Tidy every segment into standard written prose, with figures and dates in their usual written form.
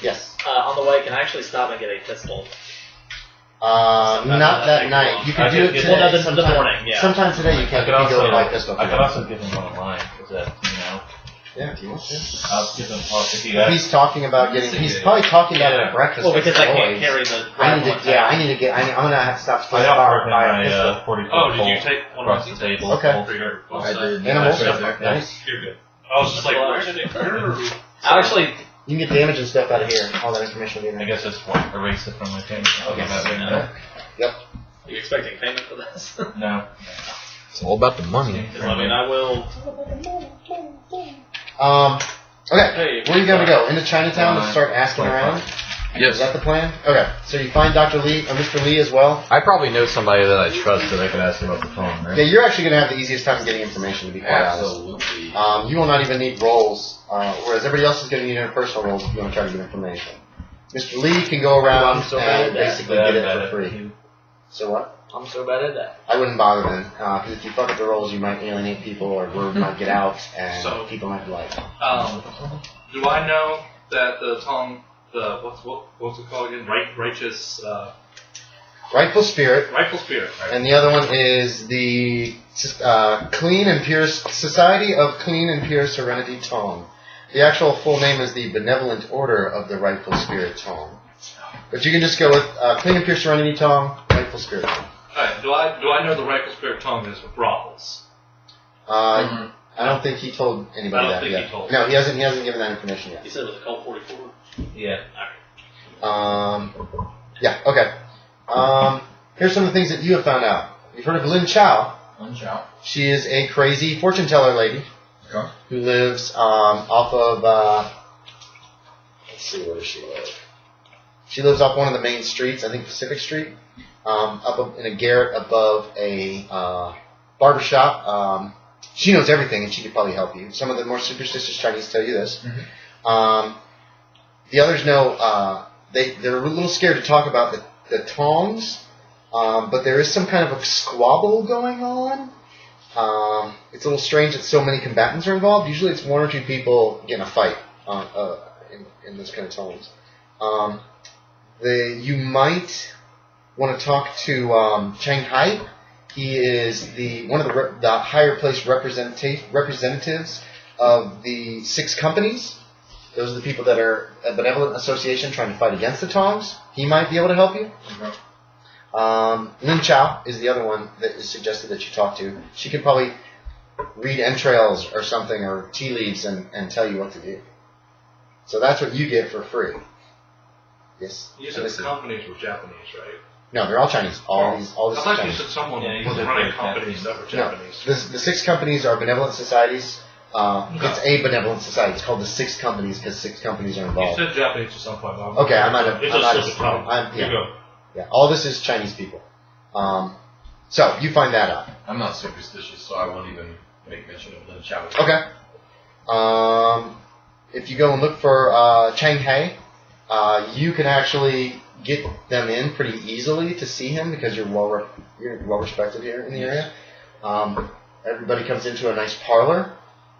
Yes. On the way, can I actually stop and get a pistol? Not that night. You can do it today. Well, the morning, yeah. Sometime today you can go buy a pistol. I could also give him one of mine. Is that, Yeah, if you want to. I'll give him He's talking about getting. He's probably talking about it at breakfast. Well, because I can't carry the. I'm gonna have to stop to the bar and buy a pistol. 44 did you take one across the table? Okay. I did. Animals. Nice. You're good. I was just like, where did it hurt? Actually, you can get damage and stuff out of here. All that information will be in I there. guess that's what erase it from my thing. I'll give that right Yep. are you expecting payment for this? now. No. It's all about the money. I mean, I will. Okay, where are you going to go? Into Chinatown to start asking around? Yes. Is that the plan? Okay, so you find Dr. Lee, or Mr. Lee as well? I probably know somebody that I trust that I could ask about the phone, right? Yeah, you're actually going to have the easiest time getting information, to be quite honest. Absolutely. You will not even need rolls, whereas everybody else is going to need interpersonal rolls if you want to try to get information. Mr. Lee can go around and basically get it for free. So what? I'm so bad at that. I wouldn't bother then, because if you fuck up the rolls, you might alienate people, or word might get out, and people might be like, do I know that the what's it called again? Righteous. Rightful Spirit. Rightful Spirit. Right. And the other one is the Clean and Pure Society of Clean and Pure Serenity Tong. The actual full name is the Benevolent Order of the Rightful Spirit Tong. But you can just go with Clean and Pure Serenity Tong, Rightful Spirit Tong. Alright, do I know the Rightful Spirit Tong is brothels? I don't think he told anybody that yet. No, he hasn't given that information yet. You said it was called 44? Yeah. Yeah, okay. Here's some of the things that you have found out. You've heard of Lin Chao. Lin Chao. She is a crazy fortune teller lady who lives off of, let's see, where does she live? She lives off one of the main streets, I think Pacific Street, up in a garret above a barbershop. She knows everything, and she could probably help you. Some of the more superstitious Chinese tell you this. Mm-hmm. The others know they're a little scared to talk about the tongs, but there is some kind of a squabble going on. It's a little strange that so many combatants are involved. Usually it's one or two people getting a fight in this kind of tongs. You might want to talk to Chang Hai. He is one of the higher place representatives of the 6 companies. Those are the people that are a benevolent association trying to fight against the tongs. He might be able to help you. Lin Chao is the other one that is suggested that you talk to. She could probably read entrails or something, or tea leaves, and tell you what to do. So that's what you get for free. Yes. You said the companies were Japanese, right? No, they're all Chinese. All these I thought Chinese. you said someone was running companies that were Japanese. No, the 6 companies are benevolent societies. It's a benevolent society. It's called the 6 companies because 6 companies are involved. You said Japanese at some point. Okay, I might have. It's just You go. Yeah, all this is Chinese people. So you find that out. I'm not superstitious, so I won't even make mention of Lin Chao. Okay. If you go and look for Chang Hai, you can actually get them in pretty easily to see him because you're well respected here in the area. Everybody comes into a nice parlor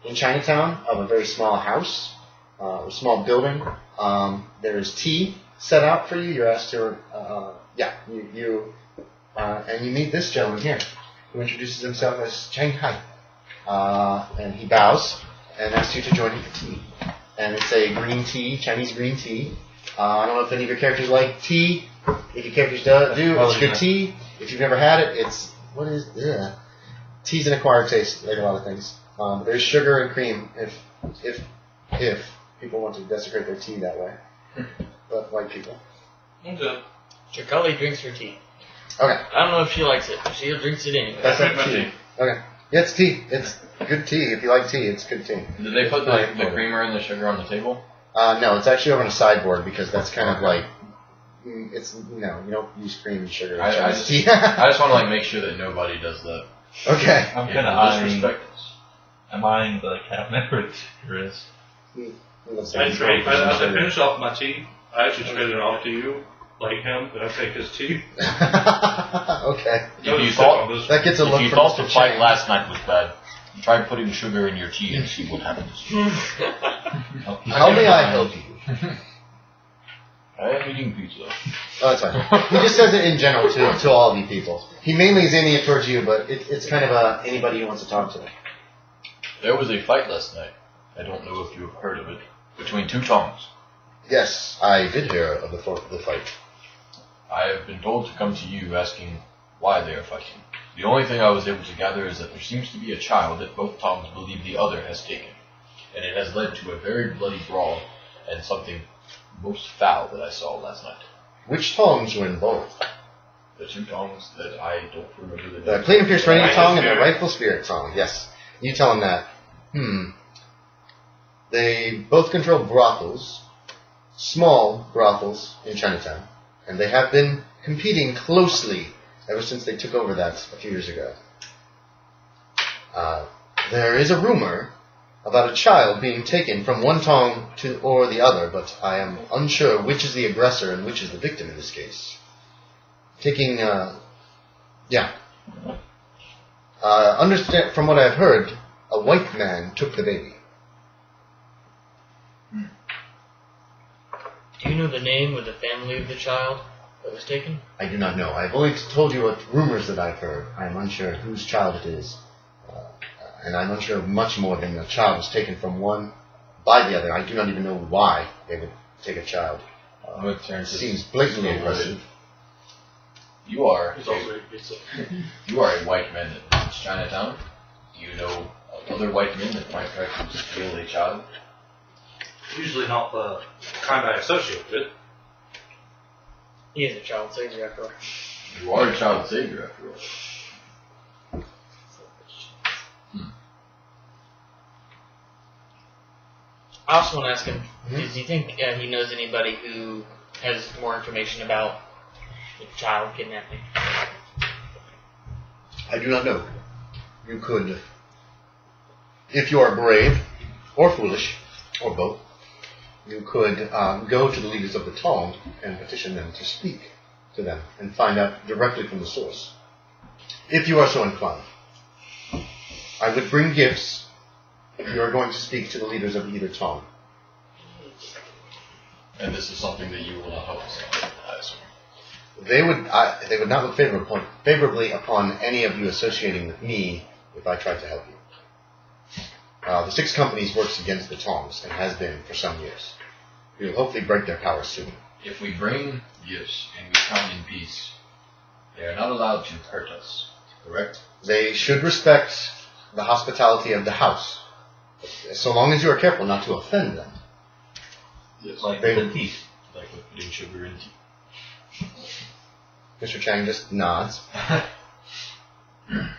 in Chinatown of a very small house, a small building. There's tea set out for you. You're asked to, and you meet this gentleman here, who introduces himself as Chang Hai, and he bows and asks you to join him for tea. And it's a green tea, Chinese green tea. I don't know if any of your characters like tea. If your characters do, it's good tea. If you've never had it, tea's an acquired taste, like a lot of things. There's sugar and cream if people want to desecrate their tea that way. But white people. Okay. Chakali drinks her tea. Okay. I don't know if she likes it, but she drinks it anyway. That's not tea. Okay. Yeah, it's tea. It's good tea. If you like tea, it's good tea. Did they put the creamer and the sugar on the table? No, it's actually over on a sideboard because that's kind of like you don't use cream and sugar. I just want to make sure that nobody does that. Okay. I'm kind of eyeing the cabinet where there is. As I finish off my tea, I actually trade it off to you, like him, and I take his tea. Okay. If you thought the fight last night was bad, try putting sugar in your tea and see what happens. How may I help you? I am eating pizza. Oh, that's fine. He just says it in general to all of you people. He mainly is aiming it towards you, but it's kind of anybody who wants to talk to him. There was a fight last night. I don't know if you have heard of it. Between two tongs. Yes, I did hear of the fight. I have been told to come to you asking why they are fighting. The only thing I was able to gather is that there seems to be a child that both tongs believe the other has taken. And it has led to a very bloody brawl and something most foul that I saw last night. Which tongs were involved? The two tongs that I don't remember the The name. Clean and Fierce Raining Tong and the Rightful Spirit Tong. Yes. You tell him that. They both control brothels, small brothels in Chinatown, and they have been competing closely ever since they took over that a few years ago. There is a rumor about a child being taken from one tong or the other, but I am unsure which is the aggressor and which is the victim in this case. Understand from what I've heard, a white man took the baby. Do you know the name or the family of the child that was taken? I do not know. I've only told you what rumors that I've heard. I am unsure whose child it is. And I'm unsure much more than a child was taken from one by the other. I do not even know why they would take a child. It seems blatantly aggressive. You are It's also it's a, you are a white man that lives in Chinatown. Do you know other white men that might try to steal a child? usually not the kind I associate with. He is a child savior after all. You are a child savior after all. I also want to ask him, does he think he knows anybody who has more information about the child kidnapping? I do not know. You could, if you are brave, or foolish, or both, you could go to the leaders of the Tong and petition them to speak to them and find out directly from the source. If you are so inclined. I would bring gifts if you are going to speak to the leaders of either Tong. And this is something that you will not help us on, I assume. They would not look favorably upon any of you associating with me if I tried to help you. The 6 companies works against the Tongs and has been for some years. We will hopefully break their power soon. If we bring gifts and we come in peace, they are not allowed to hurt us, correct? They should respect the hospitality of the house, so long as you are careful not to offend them. Yes. Like They- the teeth. Like with putting sugar in tea. Mr. Chang just nods.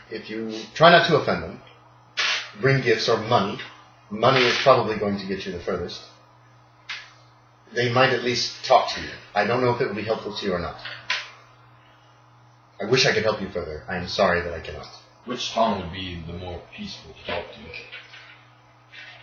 If you try not to offend them, bring gifts or money. Money is probably going to get you the furthest. They might at least talk to you. I don't know if it will be helpful to you or not. I wish I could help you further. I am sorry that I cannot. Which Tong would be the more peaceful to talk to?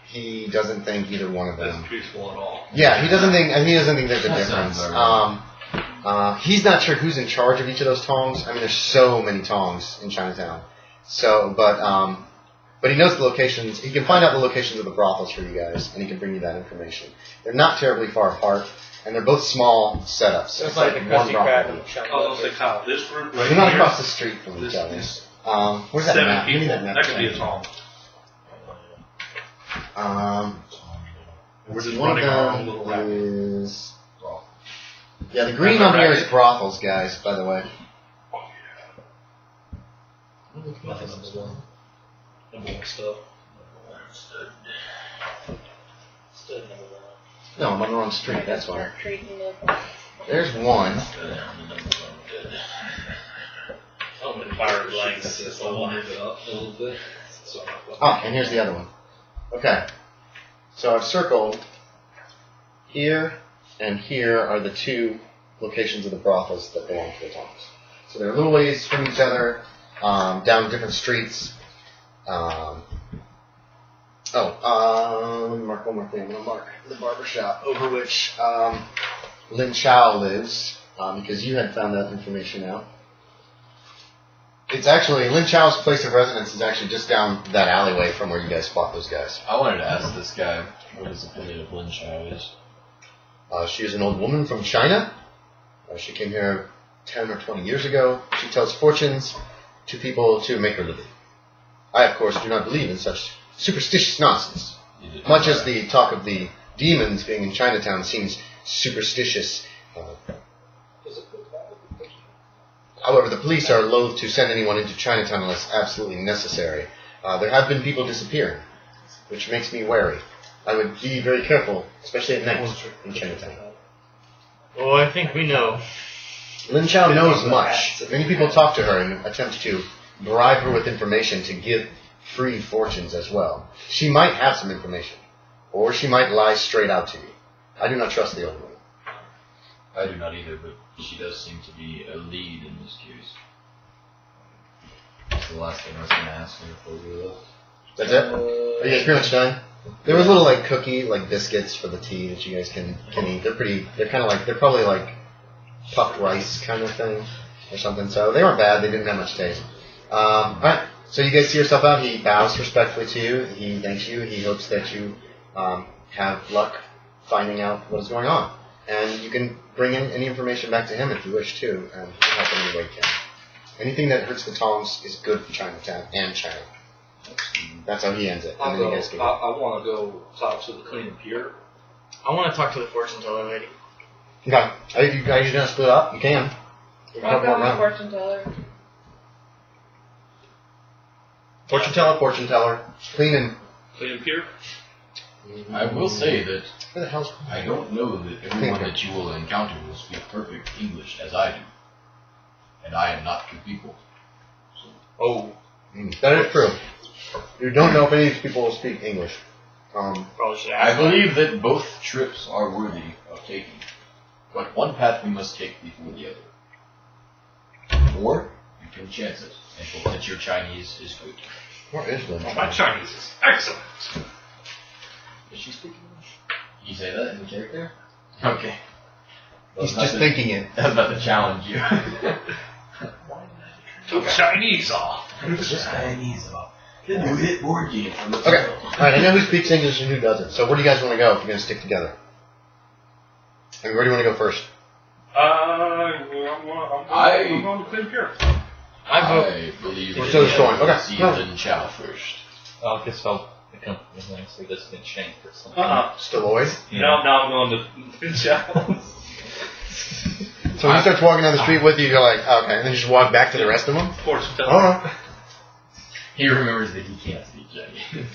He doesn't think either one of them. That's peaceful at all. Yeah, he doesn't think there's a That difference. sounds about He's not sure who's in charge of each of those Tongs. I mean, there's so many Tongs in Chinatown. So, but he knows the locations. He can find out the locations of the brothels for you guys, and he can bring you that information. They're not terribly far apart, and they're both small setups. So it's like the Krusty Krab and each. China. I was gonna say, Kyle, this group right They're not here, across the street from each other. Where's that 7 map? Give me people. that map. That could be a Tong. We're just One of running our own them little racket. is... Yeah, the green on here is brothels, guys, by the way. Nothing number one. Number one stuff. Stood number one. No, I'm on the wrong street, that's why. There's one. Open fire blanks. Just a little bit. Ah, and here's the other one. Okay. So I've circled here and here are the 2 locations of the brothels that belong to the Tongs. So they're a little ways from each other, down different streets. Let me mark one more thing. I'm going to mark the barber shop over which Lin Chao lives, because you had found that information out. It's actually, Lin Chao's place of residence is actually just down that alleyway from where you guys fought those guys. I wanted to ask this guy what his opinion of Lin Chao is. She is an old woman from China. She came here 10 or 20 years ago. She tells fortunes to people to make her living. I, of course, do not believe in such superstitious nonsense. Much as the talk of the demons being in Chinatown seems superstitious. However, the police are loath to send anyone into Chinatown unless absolutely necessary. There have been people disappearing, which makes me wary. I would be very careful, especially at night in Chinatown. Oh, I think we know. Lin Chao knows much. Many people talk to her and attempt to bribe her with information to give free fortunes as well. She might have some information, or she might lie straight out to you. I do not trust the old woman. I do not either, but she does seem to be a lead in this case. That's the last thing I was going to ask her before we left. That's it? Are you guys pretty much done? There was little like cookie, like biscuits for the tea that you guys can eat. They're kind of like, they're probably like puffed rice kind of thing or something. So they weren't bad. They didn't have much taste. Alright, so you guys see yourself out. He bows respectfully to you. He thanks you. He hopes that you have luck finding out what is going on. And you can bring in any information back to him if you wish to, and help him any way you can. Anything that hurts the Tongs is good for Chinatown and China. That's how he ends it. And then you guys can I want to go talk to the clean and pure. I want to talk to the fortune teller lady. Okay. Are you guys going to split up? You can. I'll go with fortune teller. Fortune teller. Clean and pure? I will say that where the hell's I don't know that everyone that you will encounter will speak perfect English as I do. And I am not two people. So. Oh. That is true. You don't know if any of these people will speak English. Probably should I ask. believe that both trips are worthy of taking. But one path we must take before the other. Or you can chance it and hope that your Chinese is good. Where is Lin? My Chinese is excellent. Does she speak English? Can you say that in the character? Okay. He's just thinking it. I was about to challenge you. Took Chinese off. Chinese off. The new hit board game from the Okay. Alright, I know who speaks English and who doesn't. So where do you guys want to go if you're going to stick together? And where do you want to go first? I'm going to clean pure. I believe We're still going. Okay. see Lin Chao first. I guess I'll accompany him so this can change or something. Stalloid? Yeah. No, I'm going to clean chow. So when he starts walking down the street with you, you're like, okay, and then you just walk back to the rest of them? Fortune teller. Oh. He remembers that he can't speak Chinese.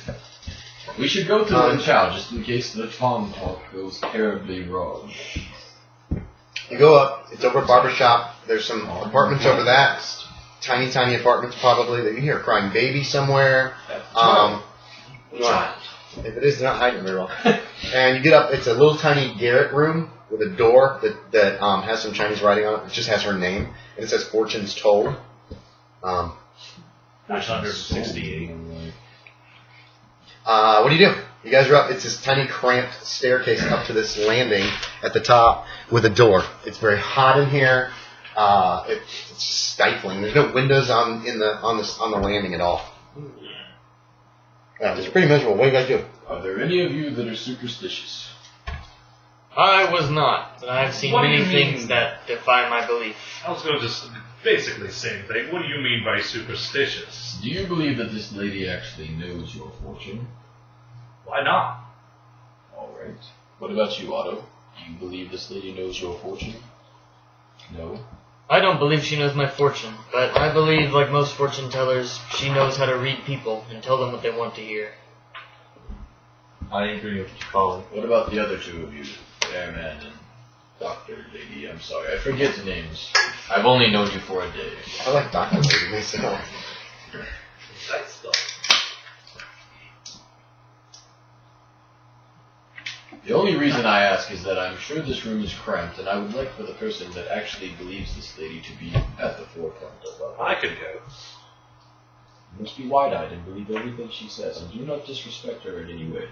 We should go to Lin Chao just in case the Tong talk goes terribly wrong. You go up, it's over a barber shop, there's some apartments over that. Tiny, tiny apartments probably that you hear a crying baby somewhere. If it is, they're not hiding it very well. And you get up, it's a little tiny garret room with a door that has some Chinese writing on it. It just has her name, and it says Fortunes Told. 968. What do? You guys are up. It's this tiny cramped staircase up to this landing at the top with a door. It's very hot in here. It's stifling. There's no windows on the landing at all. Yeah, it's pretty miserable. What do you guys do? Are there any of you that are superstitious? I was not, but I've seen What do many you things mean? that defy my belief. I was going to just basically the same thing. What do you mean by superstitious? Do you believe that this lady actually knows your fortune? Why not? Alright. What about you, Otto? Do you believe this lady knows your fortune? No? I don't believe she knows my fortune, but I believe, like most fortune tellers, she knows how to read people and tell them what they want to hear. I agree with Collin. What about the other two of you? Airman and Dr. Lady, I'm sorry, I forget the names. I've only known you for a day. I like Dr. Lady myself. That's stuff. The only reason I ask is that I'm sure this room is cramped, and I would like for the person that actually believes this lady to be at the forefront of I could go. You must be wide-eyed and believe everything she says, and do not disrespect her in any way.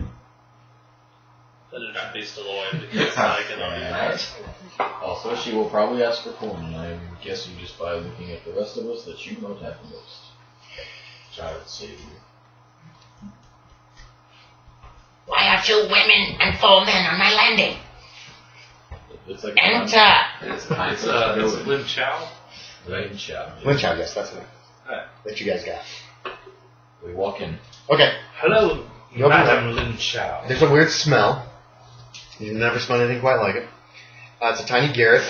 That it should be Stalloid because I can Alright. Also, she will probably ask for corn, and I am guessing just by looking at the rest of us that you might have the most. Child Savior. Why are 2 women and 4 men on my landing? It's like Enter! It's Lin Chow. Lin Chow. Lin Chow, yes, that's the name. Alright. That you guys got. We walk in. Okay. Hello, You'll be Madam Lin Chow. There's a weird smell. You've never smelled anything quite like it. It's a tiny garret.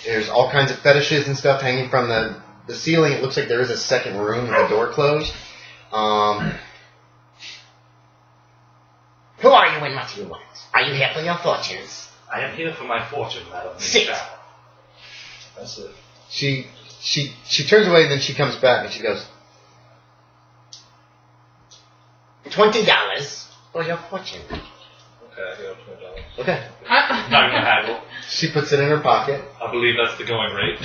There's all kinds of fetishes and stuff hanging from the ceiling. It looks like there is a second room with the door closed. Who are you and what do you want? Are you here for your fortunes? I am here for my fortune, Madam Lin Sit. Chow. That's it. She turns away and then she comes back and she goes, $20 for your fortune. Okay, I got $20. okay. Not gonna haggle. She puts it in her pocket. I believe that's the going rate.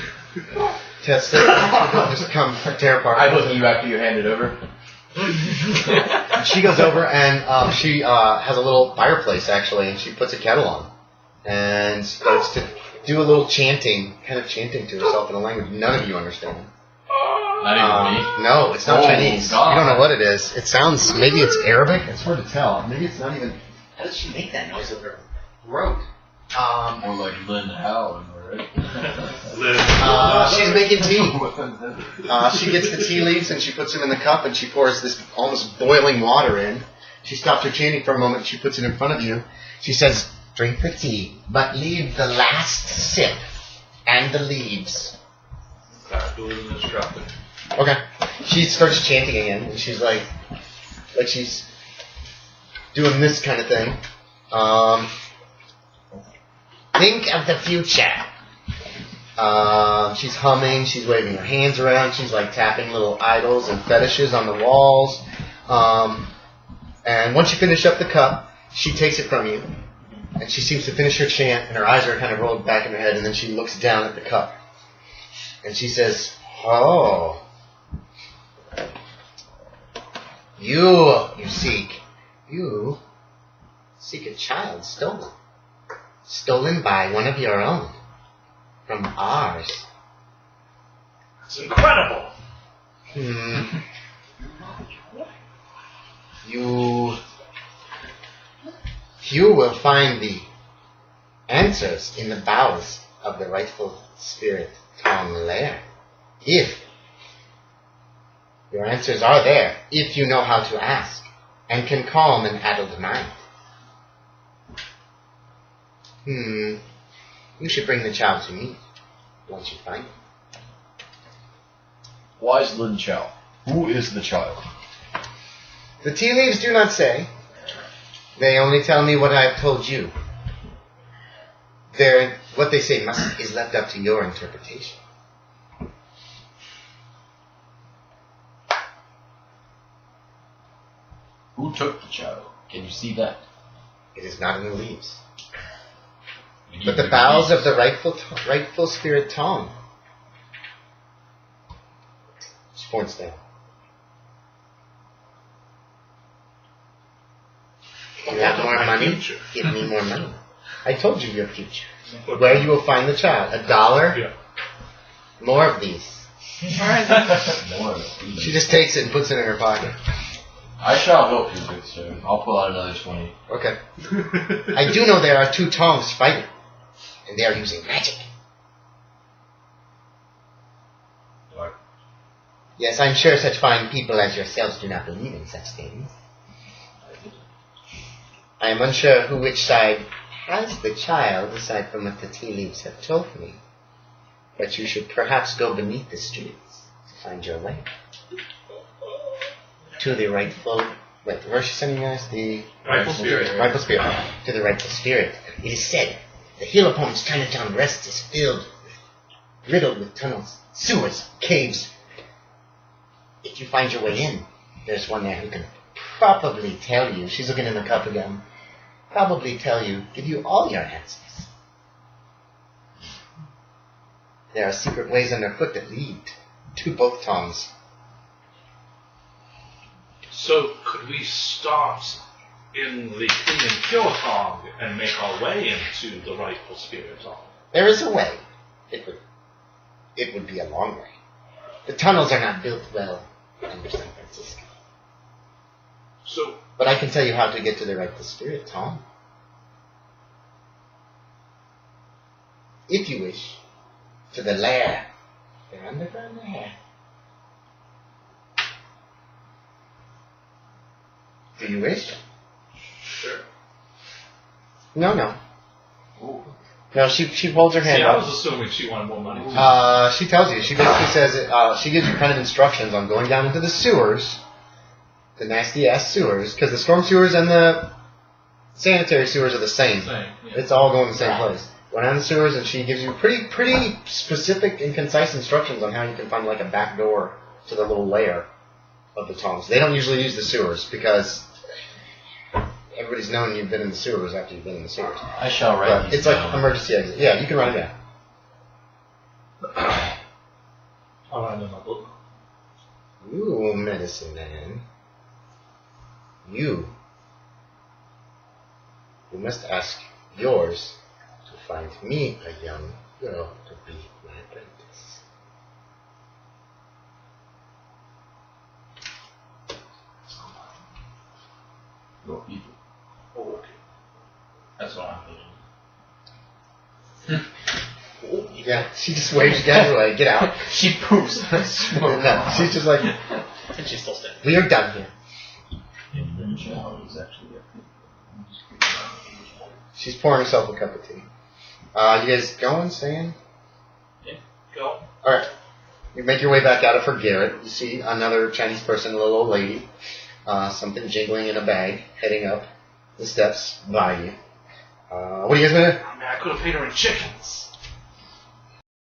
Tests it. Just come tear apart. I look at you after you hand it over. She goes over and she has a little fireplace actually, and she puts a kettle on and starts to do a little chanting, kind of chanting to herself in a language none of you understand. Not even me. No, it's not Oh, Chinese. God. You don't know what it is. It sounds, maybe it's Arabic. It's hard to tell. Maybe it's not even. How does she make that noise with her? Throat. More like Lin Howland, right? She's making tea. She gets the tea leaves and she puts them in the cup and she pours this almost boiling water in. She stops her chanting for a moment. She puts it in front of you. She says, "Drink the tea, but leave the last sip and the leaves." Duly instructed. Okay. She starts chanting again and she's like she's doing this kind of thing. Think of the future. She's humming, she's waving her hands around, she's like tapping little idols and fetishes on the walls. And once you finish up the cup, she takes it from you. And she seems to finish her chant and her eyes are kind of rolled back in her head and then she looks down at the cup. And she says, "Oh, you seek a child stolen by one of your own. From ours." It's incredible. You will find the answers in the bowels of the rightful spirit Tong lair. If your answers are there, if you know how to ask and can calm an addled mind. You should bring the child to me once you find it. Wise Lin Chow. Who is the child? The tea leaves do not say. They only tell me what I have told you. What they say is left up to your interpretation. Who took the child? Can you see that? It is not in the leaves. But the bowels of the rightful spirit Tong. She points down. You have more money? Future. Give me more money. I told you your future. Where you will find the child. $1? Yeah. More of these. More. She just takes it and puts it in her pocket. I shall help you, good sir. I'll pull out another 20. Okay. I do know there are 2 Tongs fighting. And they are using magic. What? Yes, I'm sure such fine people as yourselves do not believe in such things. I am unsure which side has the child, aside from what the tea leaves have told me. But you should perhaps go beneath the streets to find your way. To the rightful... Wait, where is she sending you guys? The... Rightful spirit. Rightful spirit. To the rightful spirit. It is said, the hill upon which Chinatown rests is riddled with tunnels, sewers, caves. If you find your way in, there's one there who can probably tell you, she's looking in the cup again, probably tell you, give you all your answers. There are secret ways underfoot that lead to both Tongs. So, could we start in the clean and pure Tong and make our way into the rightful spirit Tong? There is a way. It would be a long way. The tunnels are not built well under San Francisco. So, But I can tell you how to get to the rightful spirit, Tom. if you wish, to the lair. The underground lair. Do you wish? Sure. No. Ooh. No, she holds her hand See, I up. was assuming she wanted more money too. She tells you. She basically says she gives you kind of instructions on going down into the sewers, the nasty ass sewers, because the storm sewers and the sanitary sewers are the same. Yeah. It's all going to the same place. Go down the sewers, and she gives you pretty specific and concise instructions on how you can find like a back door to the little lair of the Tongs. They don't usually use the sewers because everybody's known you've been in the sewers after you've been in the sewers. I shall write But these it's like down. emergency exit. Yeah, you can write it down. I'll write in my book. You, medicine man. You must ask yours to find me a young girl to be my apprentice. Your people. Oh, okay. That's what I'm thinking. Yeah, she just waves you guys away. Get out. She poofs. No, she's just like, And she's still standing. we are done here. And then child is actually She's pouring herself a cup of tea. You guys going, staying? Go. Alright. You make your way back out of her garret. You see another Chinese person, a little old lady. Something jingling in a bag, heading up the steps by you. What are you guys gonna do? I mean, I could have paid her in chickens.